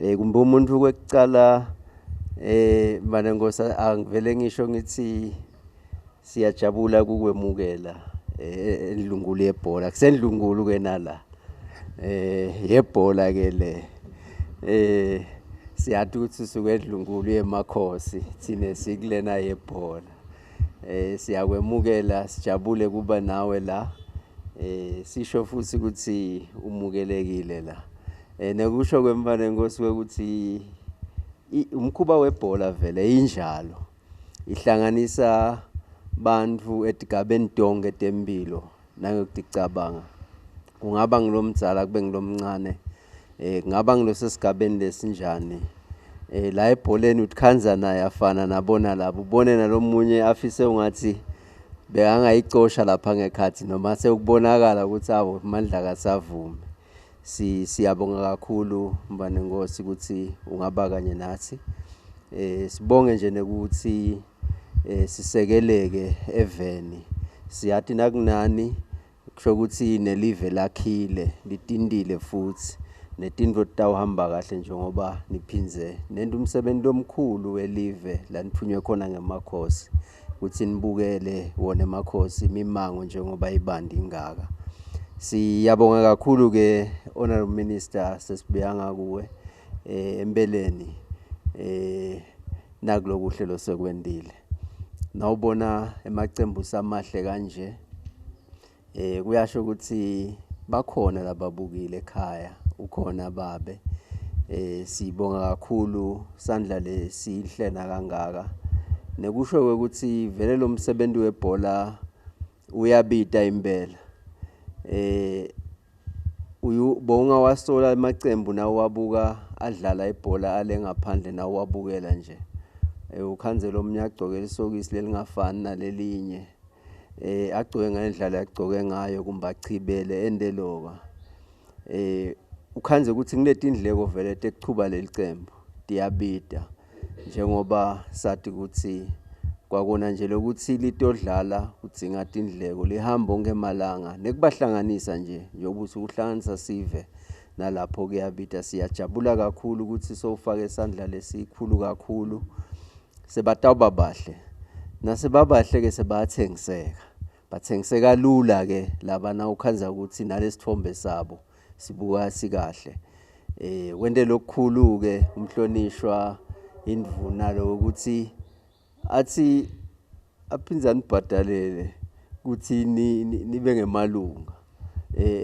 Kumbe umuntu kwekucala manje ngosa angivele ngisho ngithi siyajabula kukwemukela endlungulu yebhola kusendlungulu ke nala yebhola ke le siyathi ukuthi suke endlungulu yemakhosi thine sikulena yebhola siyakwemukela sijabule kuba nawe la sisho futhi ukuthi umukelekile la nekusho kwemfana Nkosi ukuthi umkhuba webhola vele injalo ihlanganisa bantu etigabeni donke tempilo nangokuticabanga kungaba ngilomdzala kube ngilomncane kungaba ngilosesigabeni lesinjani la ebholeni utkhanza naye afana nabona labo ubone nalomunye afise ungathi bekangayicosha lapha ngekhathi noma sekubonakala ukuthi abo mandla kasavume siyabonga kakhulu mbane Nkosi ukuthi ungaba kanye nathi sibonge nje ukuthi sisekeleke eveni siyathi nakunani kusho ukuthi nelive lakhile litindile futhi netindvo tawuhamba kahle njengoba niphinze nento umsebenzi omkhulu welive la nithunywe khona ngemakhosi ukuthi nibukele wona emakhosi imimango njengoba ibandi ingaka siyabonga kakhulu ke Honorable Minister sesibuyanga kuwe empeleni nakulokuhle losekwendile nawubona emacembu samahle kanje kuyasho ukuthi bakhona lababukile ekhaya ukhona babe sibonga kakhulu sandla lesihlena kangaka nekusho ukuthi vele lo msebenzi webhola uyabita impela ubonga wasola emacembu nawabuka adlala ibhola alengaphandle nawabukela nje ukhanzela omnyagcoke isokisi lelingafani nalelinye agcoke ngendlela yagcoke ngayo kumbe achibele endeloka ukhanze ukuthi kunetindleko vele tekuchuba lelicembu diyabida njengoba sathi ukuthi kwakona nje lokuthi litodlala udzinga tindleko lihamba ngemalanga nekubahlanganisa nje yokuthi uhlanganisa sive nalapho kuyabida siyajabula kakhulu ukuthi sowufake isandla lesikhulu kakhulu sebatawuba bahle nasebabahle ke bathengiseka lula ke labana ukhanza ukuthi nalesithombe sabo sibuka sikahle wende lokukhulu ke umhlonishwa indvuna lo ukuthi athi aphinza nibhadalele ukuthi nibe ngemalunga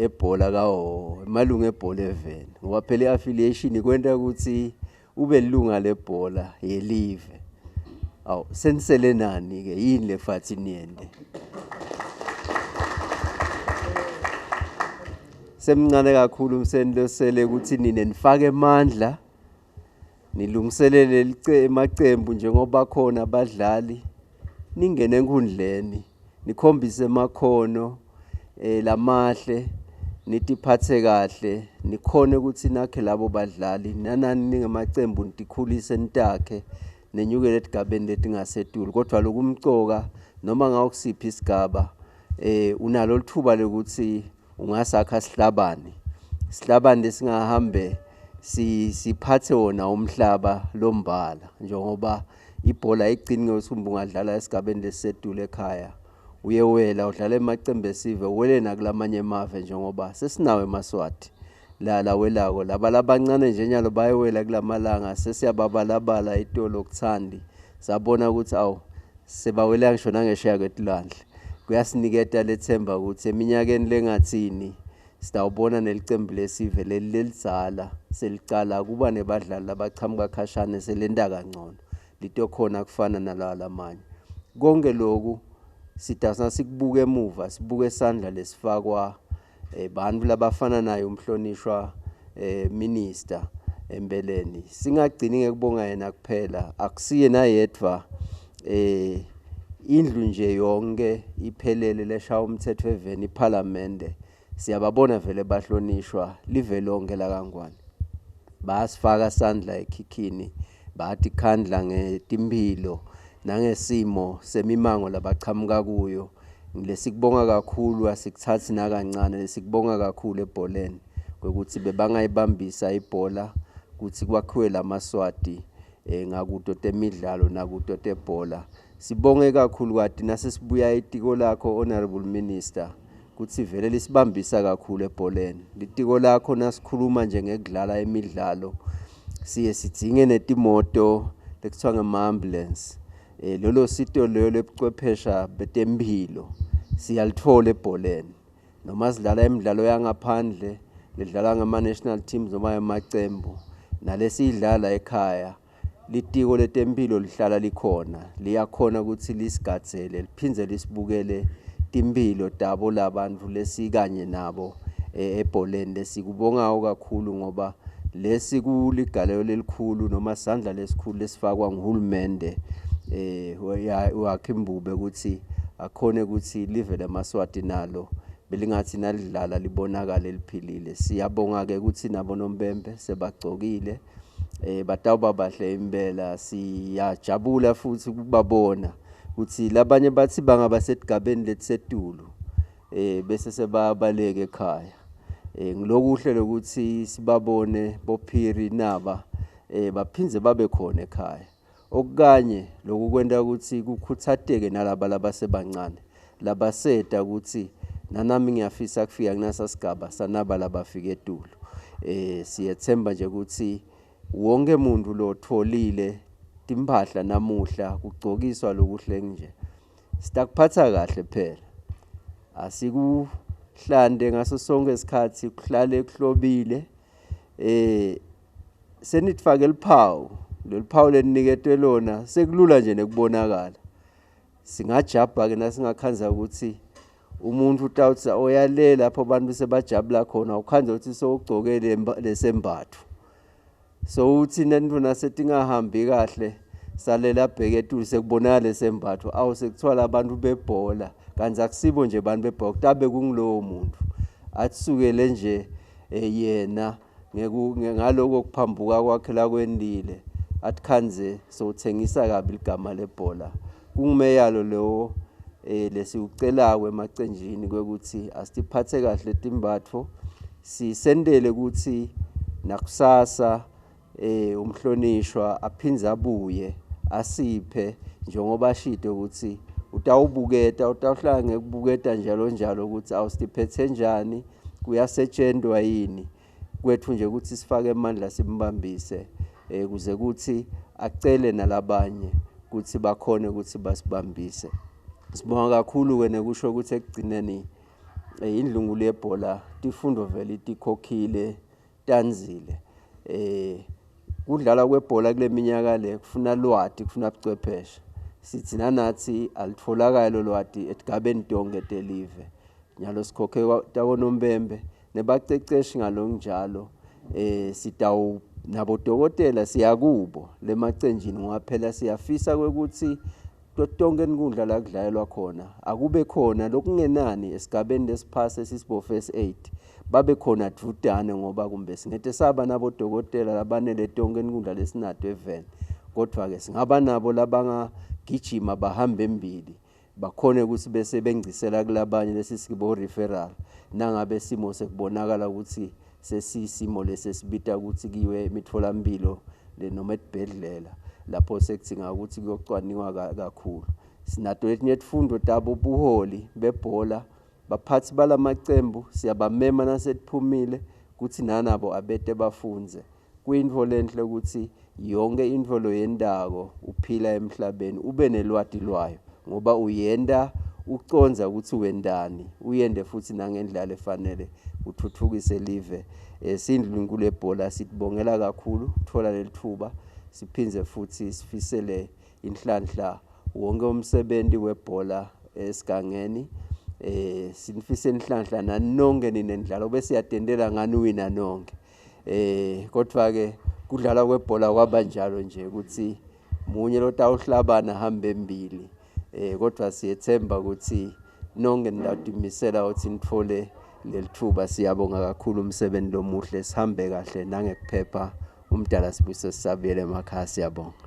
ebhola kawo emalunga ebhola eveni ngoba phela i-affiliation kwenta ukuthi ube lilunga lebhola yelive senisele nani ke yini lefathi niyende semncane kakhulu umsenilosele ukuthi nine nifake amandla nilungiselele emacembu njengoba khona abadlali ningene enkundleni nikhombise emakhono lamahle nitiphathe kahle nikhone ukuthi nakhe labo badlali nanani ningemacembu nitikhulise nitakhe nenyukele etigabeni letingasetulu kodwa lokumcoka noma ngawukusiphi isigaba unalo lithuba lokuthi ungasakha sihlabane lesingahambe siphathe wona umhlaba lombala njengoba ibhola igcini ngosuku ungadlala esigabeni lesetulu ekhaya uyewela udlala emacembu esive wele nakulamanye emave njengoba sesinawe eMaswati la welako labancane nje nyalo bayewela kulamalanga sesiyababalabala itolo kuthandi sabona ukuthi sebawela ngisho nangesheya kwetilwandle kuyasiniketa lethemba ukuthi eminyakeni lengathini sitawubona nelicembu lesive lelidzala selicala kuba nebadlali abachamuka khashane selenda kangcono litokhona kufana nalalamanye konke lokhu sidasana sikubuke emuva sibuke isandla lesifakwa bantu labafana naye umhlonishwa minister empeleni singagcini ngekubonga yena kuphela akusiye nayedwa indlu nje yonke iphelele leshawa umthetho eveni iparliament siyababona vele bahlonishwa live lonke la kaNgwane basifaka sandla ekhikhini bathi khandla ngetimpilo nangesimo semimango labachamuka kuyo lesikubonga kakhulu asikuthathi nakancane lesikubonga kakhulu ebholeni ukuthi bebangayibambisa ibhola ukuthi kwakhiwe lamaswati ngakuto temidlalo nakuto tebhola. Sibonge kakhulu kade nasesibuya etiko lakho Honorable Minister kuthi vele lisibambisa kakhulu ebholeni. Litiko lakho nasikhuluma nje ngekudlala emidlalo siye sidinge netimoto lekuthiwa ngama-ambulance. Lolo sito lelo lebuchwephesha betempilo siyalithola ebholeni. Noma sidlala imidlalo yangaphandle, lidlala ngama-national teams noma amacembu, nalesidlala ekhaya, litiko letempilo lihlala likhona. Liyakhona ukuthi lisigadzele, liphindze lisibukele timpilo tabo labantu lesikanye nabo ebholeni. Lesikubongayo kakhulu ngoba lesi kuligalelo lelikhulu noma sandla lesikhulu lesifakwa nguhulumende wakhe Mbube ukuthi akhone ukuthi live lemaswati nalo belingathi nalidlala libonakala liphilile. Siyabonga ke ukuthi nabo Nombembe sebagcokile batawuba bahle impela. Siyajabula futhi ukubabona ukuthi labanye bathi bangaba sesigabeni letisetulu bese sebabaleka ekhaya. Ngilokuhle lokuthi sibabone bophiri naba baphindze babe khona ekhaya. Okukanye lokukwenda ukuthi kukhuthateke nalaba labasebancane labaseta ukuthi nanami ngiyafisa kufika kunasa sigaba sanaba labafika eTulu. Siyethemba nje ukuthi wonke umuntu lo tholile timpahla namuhla kugcokiswa lokuhle nje sitakuphatha kahle phela. Asikuhlande ngaso sonke isikhathi kuhlale kuhlobile. Senitfake liphawu, leliphawu leniniketwe lona sekulula nje nekubonakala. Singajabha ke nasingakhanza ukuthi umuntu utawuthi oyalela lapho abantu sebajabula khona ukhanza ukuthi sowugcokele lesembatho. So uthi nenduna setingahambi kahle salela bheke eTulu sekubonakala lesembatho sekuthiwa abantu bebhola. Kanti akusibo nje abantu bebhola, kutabe kungilowo muntu atsukele nje yena ngaloko kuphambuka kwakhe la kwendile atikhanze sothengisa kabi igama lebhola. Kungumeyalo lo lesikucelayo emacenjini kwekuthi asitiphathe kahle timbatho, sisendele ukuthi nakusasa umhlonishwa aphindze abuye asiphe njengoba ashito ukuthi utawubuketa, utawuhlala ngekubuketa njalo njalo ukuthi awusitiphethe njani, kuyasetshenzwa yini. Kwethu nje ukuthi sifake amandla simbambise kuze kuthi acele nalabanye ukuthi bakhone ukuthi basibambise. Sibonga kakhulu ke nekusho ukuthi ekugcineni indlungu lebhola tifundo vele tikhokhile tanzile. Kudlala kwebhola kule minyaka le kufuna lwati, kufuna buchwepheshe. Sithi nanathi alitholakala lwati etigabeni tonke telive. Nyalo sikhokhe tawo Nombembe nebaceceshi ngalonjalo. Sitawu nabo dokotela siyakubo lemacenjini ngoba phela siyafisa kwekuthi tonke inkundla la kudlalelwa khona akube khona lokungenani esigabeni lesiphase sisibo first aid babe khona dvudane ngoba kumbe singete saba nabo dokotela labanele tonke inkundla lesinato event. Kodwa ke singaba nabo labangagijima bahamba embili bakhone ukuthi bese bengcisela kulabanye lesisibo referral nangabe simo sekubonakala ukuthi sesisimo lesesibita ukuthi kiwe emitfolampilo noma etibhedlela lapho sekuthinga ukuthi kuyocwaningwa kakhulu. Sinato letinye izifundo tabo buholi bebhola baphathi balamacembu siyabamema nasetiphumile ukuthi nanabo abete bafunze. Kuyinto lenhle ukuthi yonke into lo yendako uphila emhlabeni ube nelwati lwayo ngoba uyenda uconza ukuthi wendani, uyende futhi nangendlela efanele uthuthukise live. Sindlu lebhola sitibongela kakhulu uthola lelithuba siphindze futhi sifisele inhlanhla wonke umsebenzi webhola esigangeni. Sinifise inhlanhla nanonke ninendlalo bese yatendela ngani wina nonke. Kodwa ke kudlala kwebhola kwaba njalo nje ukuthi munye lo tawuhlabana hambe embili. Kodwa siyethemba ukuthi nonke nidatimisela ukuthi nithole lelithuba. Siyabonga kakhulu umsebenzi lomuhle, sihambe kahle nangekuphepha. Umdala sibuse sisabuyele emakhaya. Siyabonga.